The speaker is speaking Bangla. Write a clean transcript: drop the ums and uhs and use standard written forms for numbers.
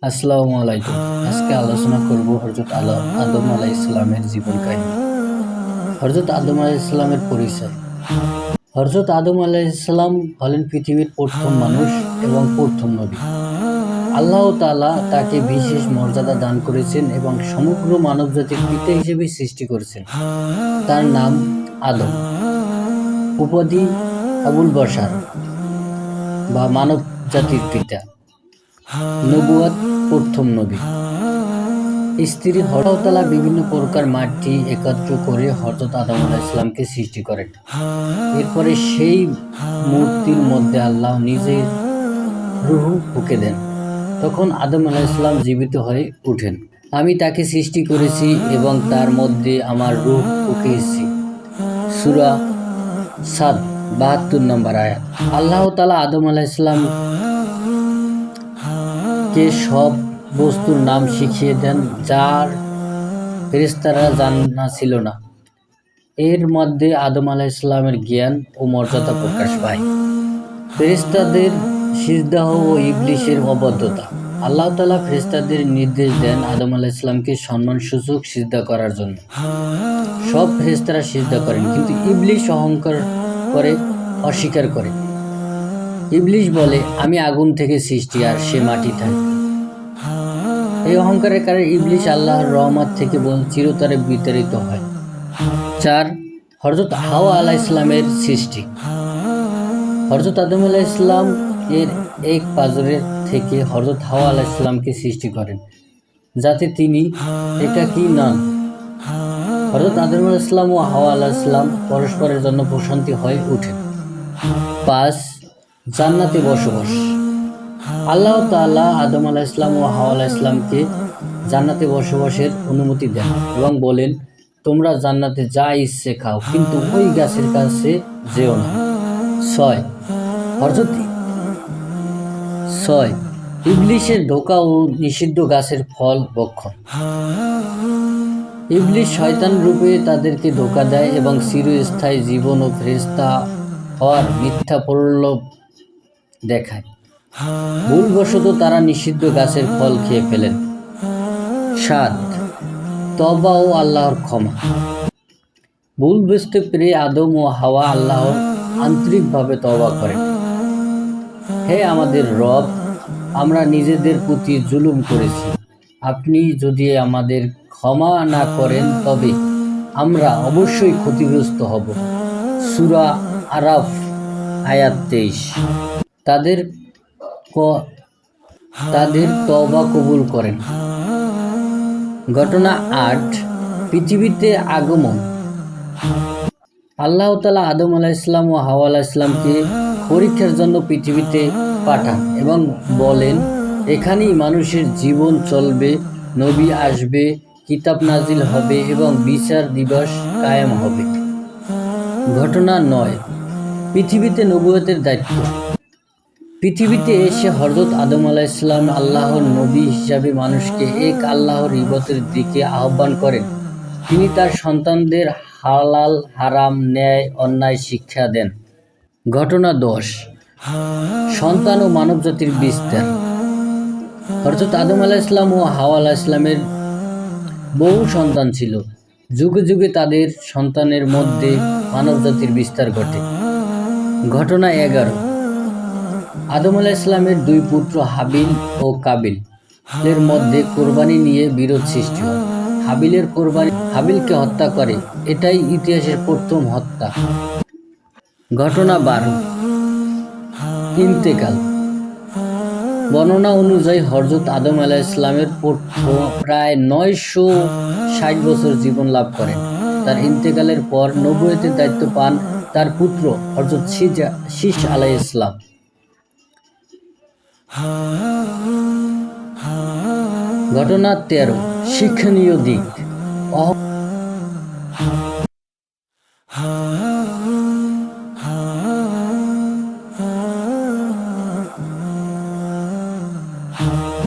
আসসালামু আলাইকুম। আজকে আলোচনা করব হযরত আদম আলাইহিস সালামের জীবন কাহিনী। হযরত আদম আলাইহিস সালামের পরিচয়। হযরত আদম আলাইহিস সালাম হলেন পৃথিবীর প্রথম মানুষ এবং প্রথম নবী। আল্লাহ তাআলা তাকে বিশেষ মর্যাদা দান করেছেন এবং সমগ্র মানবজাতির পিতা হিসেবে সৃষ্টি করেছেন। তার নাম আদম, উপাধি আবুল বশার বা মানব জাতির পিতা, নবুয়ত প্রথম নবী। স্ত্রী আল্লাহ তাআলা বিভিন্ন প্রকার মাটি একত্র করে হযরত আদম আলাইহিস সালামকে সৃষ্টি করেন। এরপরে সেই মূর্তির মধ্যে আল্লাহ নিজের রূহ ফুঁকে দেন। তখন আদম আলাইহিস সালাম জীবিত হয়ে ওঠেন। আমি তাকে সৃষ্টি করেছি এবং তার মধ্যে আমার রূহ ফুঁকেছি। সূরা সাদ ৭২ নম্বর আয়াত। আল্লাহ তাআলা আদম আলাইহিস সালামকে সব বস্তুর নাম শিখিয়ে দেন যার ফেরেশতারা জানা ছিল না। এর মধ্যে আদম আলাইহিস সালামের জ্ঞান ও মর্যাদা প্রকাশ পায়। ফেরেশতাদের সিজদাহ ও ইবলীসের অবাধ্যতা। আল্লাহ তাআলা ফেরেশতাদের নির্দেশ দেন আদম আলাইহিস সালামকে সম্মানসূচক সিজদা করার জন্য। সব ফেরেশতারা সিজদা করেন, কিন্তু ইবলীস অহংকার করে অস্বীকার করে। ইবলীস বলে, আমি আগুন থেকে সৃষ্টি আর সে মাটি থেকে। এই অহংকারের কারণে ইবলীস আল্লাহর রহমত থেকে চিরতরে বিতাড়িত হয়। ৪. হযরত হাওয়া আলাইহিস সালামের সৃষ্টি। হযরত আদম আলাইহিস সালাম এর এক পাঁজরের থেকে হযরত হাওয়া আলাইহিস সালামকে সৃষ্টি করেন, যাতে তিনি একাকী নন। হযরত আদম আলাইহিস সালাম ও হাওয়া আলাইহিস সালাম পরস্পরের জন্য প্রশান্তি হয়ে ওঠেন। ৫. জান্নাতে বসবাস। আল্লাহ তাআলা আদম আলাইহিস সালাম ও হাওয়া আলাইহিস সালামকে জান্নাতে বসবাসের অনুমতি দেন এবং বলেন, তোমরা জান্নাতে যা ইচ্ছে খাও, কিন্তু ওই গাছের কাছে যেও না। ৬. ইবলীসের ধোঁকা ও নিষিদ্ধ গাছের ফল ভক্ষণ। ইবলীস শয়তান রূপে তাদেরকে ধোঁকা দেয় এবং চিরস্থায়ী জীবন ও ফেরেশতা হওয়ার মিথ্যা প্রলোভ দেখায়। ভুলবশত তারা নিষিদ্ধ গাছের ফল খেয়ে ফেলেন। ৭. তওবা ও আল্লাহর ক্ষমা। ভুল বুঝতে পেরে আদম ও হাওয়া আল্লাহর আন্তরিকভাবে তওবা করেন। হে আমাদের রব, আমরা নিজেদের প্রতি জুলুম করেছি। আপনি যদি আমাদের ক্ষমা না করেন তবে আমরা অবশ্যই ক্ষতিগ্রস্ত হব। সূরা আরাফ আয়াত ২৩। তাদের তওবা কবুল করেন। ঘটনা ৮. পৃথিবীতে আগমন। আল্লাহ তাআলা আদম আলাইহিস সালাম ও হাওয়া আলাইহিস সালামকে পরীক্ষার জন্য পৃথিবীতে পাঠান এবং বলেন, এখানেই মানুষের জীবন চলবে, নবী আসবে, কিতাব নাজিল হবে এবং বিচার দিবস কায়েম হবে। ঘটনা ৯. পৃথিবীতে নবুয়তের দায়িত্ব। পৃথিবীতে এসে হযরত আদম আলাইহিস সালাম আল্লাহর নবী হিসাবে মানুষকে এক আল্লাহর ইবাদতের দিকে আহ্বান করেন। তিনি তার সন্তানদের হালাল হারাম ন্যায় অন্যায় শিক্ষা দেন। ঘটনা ১০. সন্তান ও মানবজাতির বিস্তার। হযরত আদম আলাইহিস সালাম ও হাওয়া আলাইহিস সালামের বহু সন্তান ছিল। যুগে যুগে তাদের সন্তানের মধ্যে মানবজাতির বিস্তার ঘটে। ঘটনা ১১. আদম আলাইহিস সালামের দুই পুত্র হাবিল ও কাবিল এর মধ্যে কোরবানি নিয়ে বিরোধ সৃষ্টি হয়। হাবিলকে হত্যা করে, এটাই ইতিহাসের প্রথম হত্যা। ঘটনা ১২. ইন্তেকাল। বর্ণনা অনুযায়ী হযরত আদম আলাইহিস সালামের প্রায় ৯৬০ বছর জীবন লাভ করেন। তার ইন্তেকালের পর নবুয়তের দায়িত্ব পান তার পুত্র হযরত শীস আলাইহিস সালাম। ঘটনা ১৩. শিক্ষণীয় দিক।